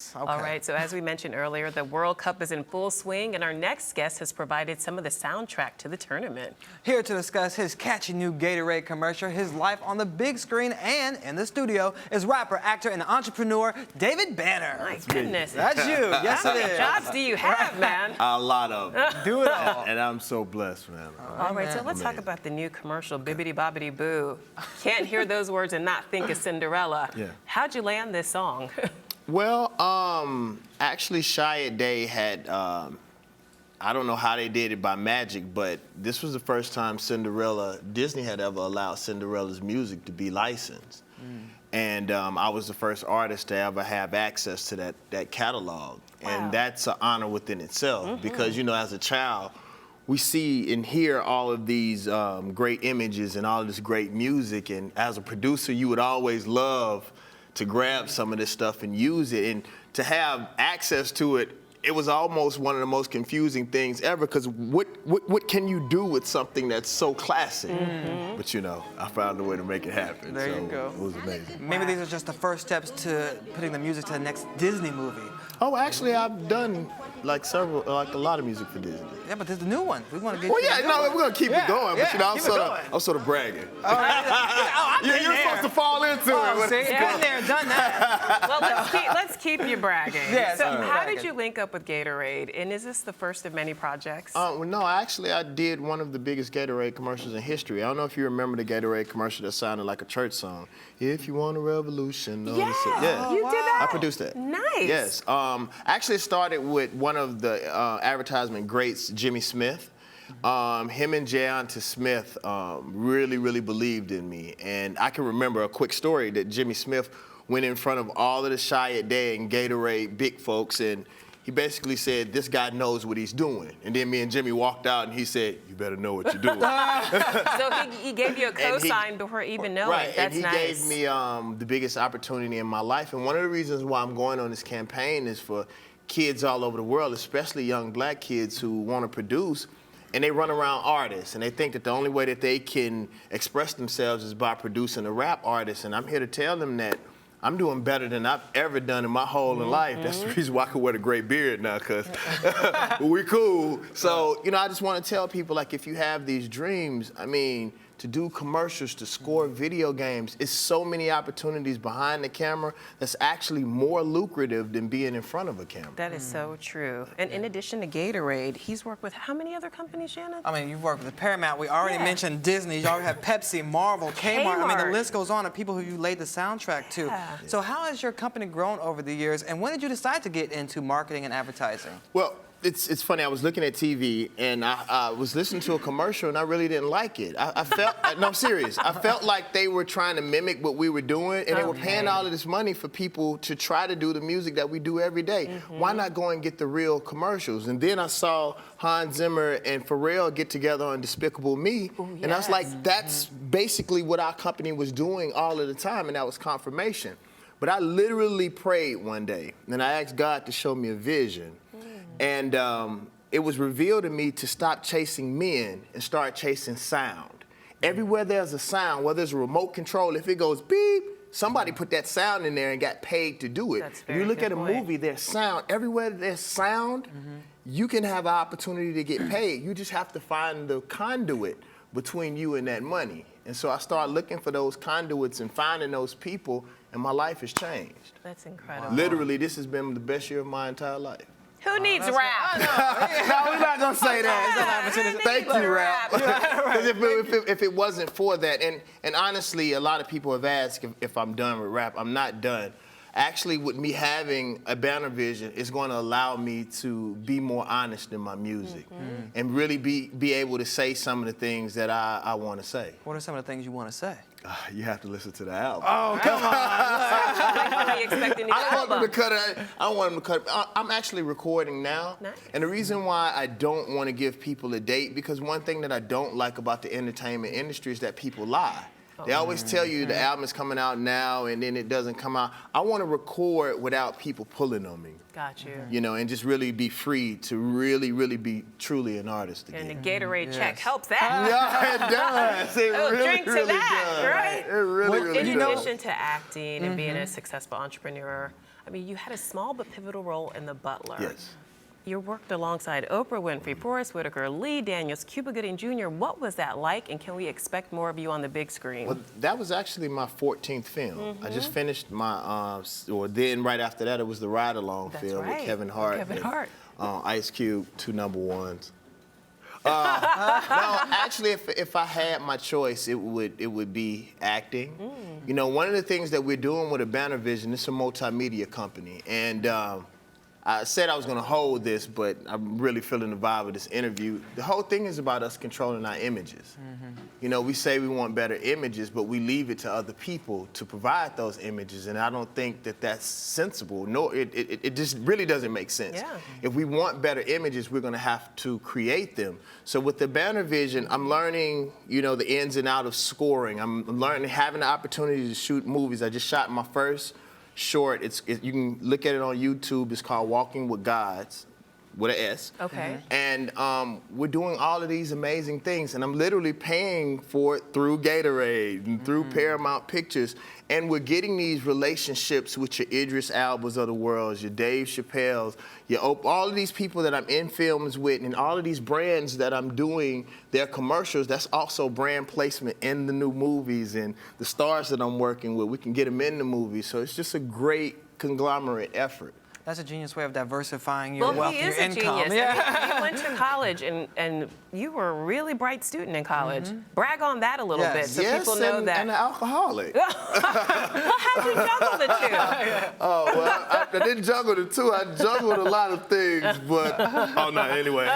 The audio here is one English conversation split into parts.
Okay. All right, so as we mentioned earlier, the World Cup is in full swing, and our next guest has provided some of the soundtrack to the tournament. Here to discuss his catchy new Gatorade commercial, his life on the big screen, and in the studio is rapper, actor, and entrepreneur David Banner. My goodness. That's you. Yes, How it many is. jobs do you have, man? A lot of them. Do it all. And I'm so blessed, man. All right, so let's talk about the new commercial, Bibbidi Bobbidi Boo. Can't hear those words and not think of Cinderella. Yeah. How'd you land this song? Well, actually, Shy Day had, I don't know how they did it by magic, but this was the first time Disney had ever allowed Cinderella's music to be licensed. And I was the first artist to ever have access to that catalog. Wow. And that's an honor within itself because, you know, as a child, we see and hear all of these great images and all of this great music. And as a producer, you would always love to grab some of this stuff and use it. And to have access to it, it was almost one of the most confusing things ever, because what can you do with something that's so classic? But you know, I found a way to make it happen. There you go. It was amazing. Maybe these are just the first steps to putting the music to the next Disney movie. Oh, actually, I've done like a lot of music for Disney. Yeah, but there's the new one. We want to get Well, you yeah, the new no, one. we're gonna keep it going. But you know, keep it going. I'm sort of bragging. I've been You're there. supposed to fall into Oh, it. see, been there, done that. Well, let's keep you bragging. Yeah, so keep it how bragging. did you link up with Gatorade? And is this the first of many projects? Well, no, actually, I did one of the biggest Gatorade commercials in history. I don't know if you remember the Gatorade commercial that sounded like a church song. If you want a revolution. Yeah, you did that. I produced that. Nice. Yes. Actually, it started with one of the advertisement greats, Jimmy Smith. Him and Jayonta Smith really believed in me. And I can remember a quick story that Jimmy Smith went in front of all of the Shy Day and Gatorade big folks, and he basically said, this guy knows what he's doing. And then me and Jimmy walked out and he said, you better know what you're doing. So he gave you a cosign before even knowing. Right, That's and he nice. gave me the biggest opportunity in my life. And one of the reasons why I'm going on this campaign is for kids all over the world, especially young black kids who want to produce, and they run around artists, and they think that the only way that they can express themselves is by producing a rap artist. And I'm here to tell them that I'm doing better than I've ever done in my whole life. That's the reason why I can wear the gray beard now, because we're cool. So, you know, I just want to tell people, like, if you have these dreams, I mean, to do commercials, to score video games, it's so many opportunities behind the camera that's actually more lucrative than being in front of a camera. That is so true. And in addition to Gatorade, he's worked with how many other companies, Shannon? I mean, you've worked with Paramount. We already mentioned Disney. You already have Pepsi, Marvel, Kmart. I mean, the list goes on of people who you laid the soundtrack to. So how has your company grown over the years, and when did you decide to get into marketing and advertising? Well, it's funny. I was looking at TV and I was listening to a commercial and I really didn't like it. I felt, no, I'm serious. I felt like they were trying to mimic what we were doing, and they were paying all of this money for people to try to do the music that we do every day. Why not go and get the real commercials? And then I saw Hans Zimmer and Pharrell get together on Despicable Me, and I was like, that's basically what our company was doing all of the time, and that was confirmation. But I literally prayed one day, and I asked God to show me a vision. And it was revealed to me to stop chasing men and start chasing sound. Everywhere there's a sound, whether it's a remote control, if it goes beep, somebody put that sound in there and got paid to do it. That's If you look at a movie, there's sound. Everywhere there's sound, you can have an opportunity to get paid. You just have to find the conduit between you and that money. And so I started looking for those conduits and finding those people, and my life has changed. That's incredible. Literally, this has been the best year of my entire life. Who needs rap? No, we're not gonna say that. Thank you, Rap. Because if it wasn't for that, and honestly, a lot of people have asked if I'm done with rap. I'm not done. Actually, with me having a banner vision, it's going to allow me to be more honest in my music and really be able to say some of the things that I want to say. What are some of the things you want to say? You have to listen to the album. Oh, come on. When can we expect a new I don't want album? them to cut it. I don't want them to cut it. I'm actually recording now. Nice. And the reason why I don't want to give people a date, because one thing that I don't like about the entertainment industry is that people lie. They always tell you the album is coming out now and then it doesn't come out. I want to record without people pulling on me. Got you. You know, and just really be free to really be truly an artist again. And the Gatorade check helps that. Yeah, it does. It Drink to that, does. right? It really In does. addition to acting and being a successful entrepreneur, I mean, you had a small but pivotal role in The Butler. Yes. You worked alongside Oprah Winfrey, Forrest Whitaker, Lee Daniels, Cuba Gooding Jr. What was that like, and can we expect more of you on the big screen? Well, that was actually my 14th film. I just finished my, or then right after that, it was the Ride Along film with Kevin Hart. Kevin Hart. Ice Cube, 2 #1s. No, actually, if I had my choice, it would be acting. You know, one of the things that we're doing with a Banner Vision, it's a multimedia company, and I said I was going to hold this, but I'm really feeling the vibe of this interview. The whole thing is about us controlling our images. You know, we say we want better images, but we leave it to other people to provide those images, and I don't think that that's sensible. No, it just really doesn't make sense. Yeah. If we want better images, we're going to have to create them. So with the Banner Vision, I'm learning, you know, the ins and outs of scoring. I'm learning, having the opportunity to shoot movies. I just shot my first short. You can look at it on YouTube. It's called Walking with Gods, with an S. Okay. And we're doing all of these amazing things, and I'm literally paying for it through Gatorade and through Paramount Pictures. And we're getting these relationships with your Idris Elbas of the world, your Dave Chappelle's, all of these people that I'm in films with, and all of these brands that I'm doing their commercials. That's also brand placement in the new movies, and the stars that I'm working with, we can get them in the movies. So it's just a great conglomerate effort. That's a genius way of diversifying your Well, wealth, he your is a income. genius. I mean, you went to college, and you were a really bright student in college. Brag on that a little bit so people know that. And an alcoholic. Well, how'd you juggle the two? Oh, well, I didn't juggle the two. I juggled a lot of things, but, oh, no, anyway.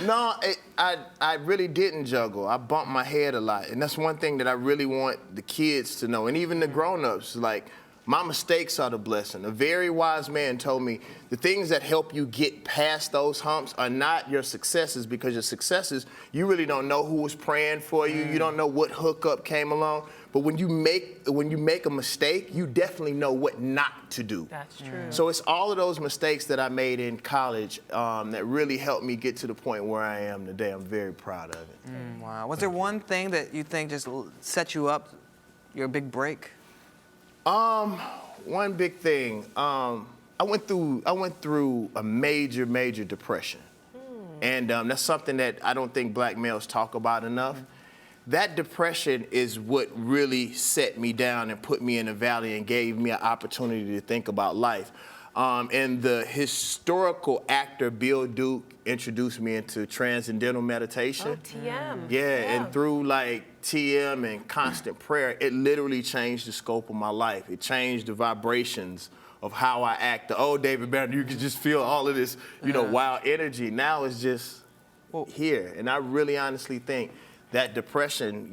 No, I really didn't juggle. I bumped my head a lot, and that's one thing that I really want the kids to know, and even the grown-ups, like, my mistakes are the blessing. A very wise man told me the things that help you get past those humps are not your successes, because your successes, you really don't know who was praying for you. You don't know what hookup came along. But when you make a mistake, you definitely know what not to do. That's true. So it's all of those mistakes that I made in college that really helped me get to the point where I am today. I'm very proud of it. Wow. Was there one thing that you think just set you up, your big break? One big thing. I went through a major depression, and that's something that I don't think black males talk about enough. That depression is what really set me down and put me in a valley and gave me an opportunity to think about life. And the historical actor Bill Duke introduced me into transcendental meditation. Oh, TM. Yeah, and through like TM and constant prayer, it literally changed the scope of my life. It changed the vibrations of how I act. The old David Banner, you could just feel all of this, wild energy. Now it's just here. And I really honestly think that depression,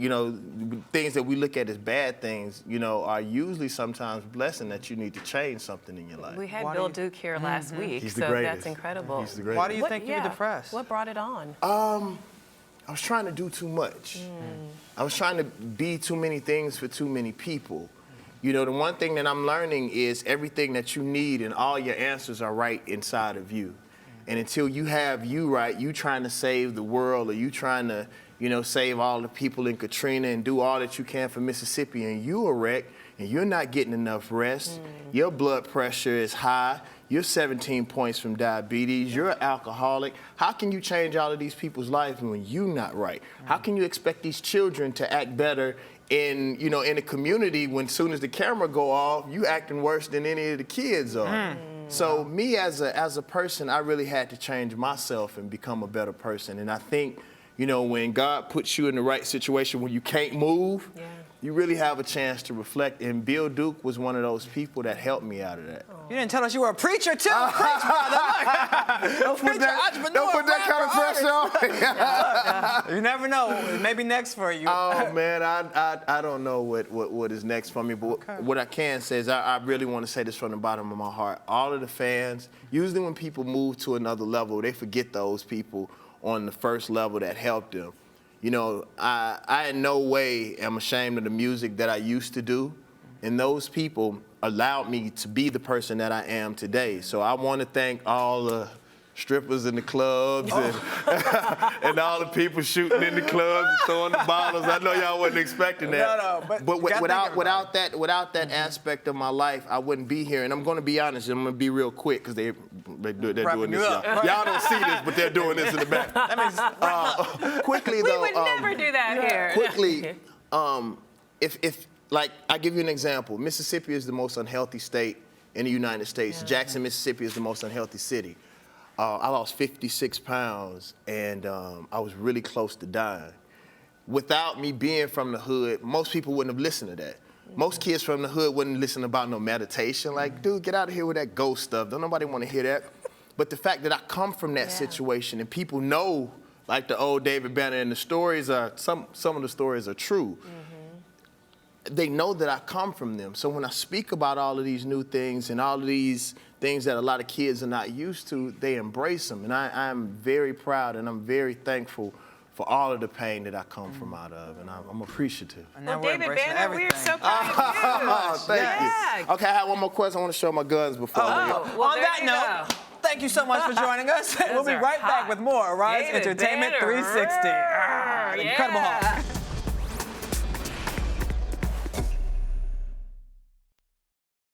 things that we look at as bad things, are usually sometimes blessing that you need to change something in your life. We had Bill Duke here last week, He's the so greatest. that's incredible. He's the greatest. Why do you think you were depressed? What brought it on? I was trying to do too much. I was trying to be too many things for too many people. The one thing that I'm learning is everything that you need and all your answers are right inside of you. And until you have you right, you trying to save the world, or you trying to, save all the people in Katrina and do all that you can for Mississippi, and you a wreck, and you're not getting enough rest, your blood pressure is high, you're 17 points from diabetes, you're an alcoholic. How can you change all of these people's lives when you're not right? How can you expect these children to act better in the community when as soon as the camera go off, you acting worse than any of the kids are? So me as a person, I really had to change myself and become a better person. And I think, when God puts you in the right situation when you can't move, you really have a chance to reflect. And Bill Duke was one of those people that helped me out of that. You didn't tell us you were a preacher, too. Preach, brother. Don't put that kind of pressure on. You never know. Maybe next for you. Oh, man, I don't know what is next for me. But what I can say is I really want to say this from the bottom of my heart. All of the fans, usually when people move to another level, they forget those people on the first level that helped them. I in no way am ashamed of the music that I used to do, and those people allowed me to be the person that I am today. So I want to thank all the strippers in the clubs and all the people shooting in the clubs and throwing the bottles. I know y'all wasn't expecting that. No, but without that aspect of my life, I wouldn't be here. And I'm going to be honest. I'm going to be real quick because they're doing this. Y'all don't see this, but they're doing this in the back. That means quickly though. We would never do that here. Quickly, if like I give you an example, Mississippi is the most unhealthy state in the United States. Yeah. Jackson, Mississippi is the most unhealthy city. I lost 56 pounds, and I was really close to dying. Without me being from the hood, most people wouldn't have listened to that. Most kids from the hood wouldn't listen about no meditation. Like, dude, get out of here with that ghost stuff. Don't nobody want to hear that. But the fact that I come from that situation and people know, like the old David Banner, and the stories are, some of the stories are true. They know that I come from them. So when I speak about all of these new things and all of these things that a lot of kids are not used to, they embrace them. And I'm very proud and I'm very thankful for all of the pain that I come from out of, and I'm appreciative. Well, David Banner, we're so proud of you. Thank you. Okay, I have one more question. I want to show my guns before I leave. Well, on that note, thank you so much for joining us. We'll be right back with more Rise David Entertainment Banner. 360. Incredible Hulk.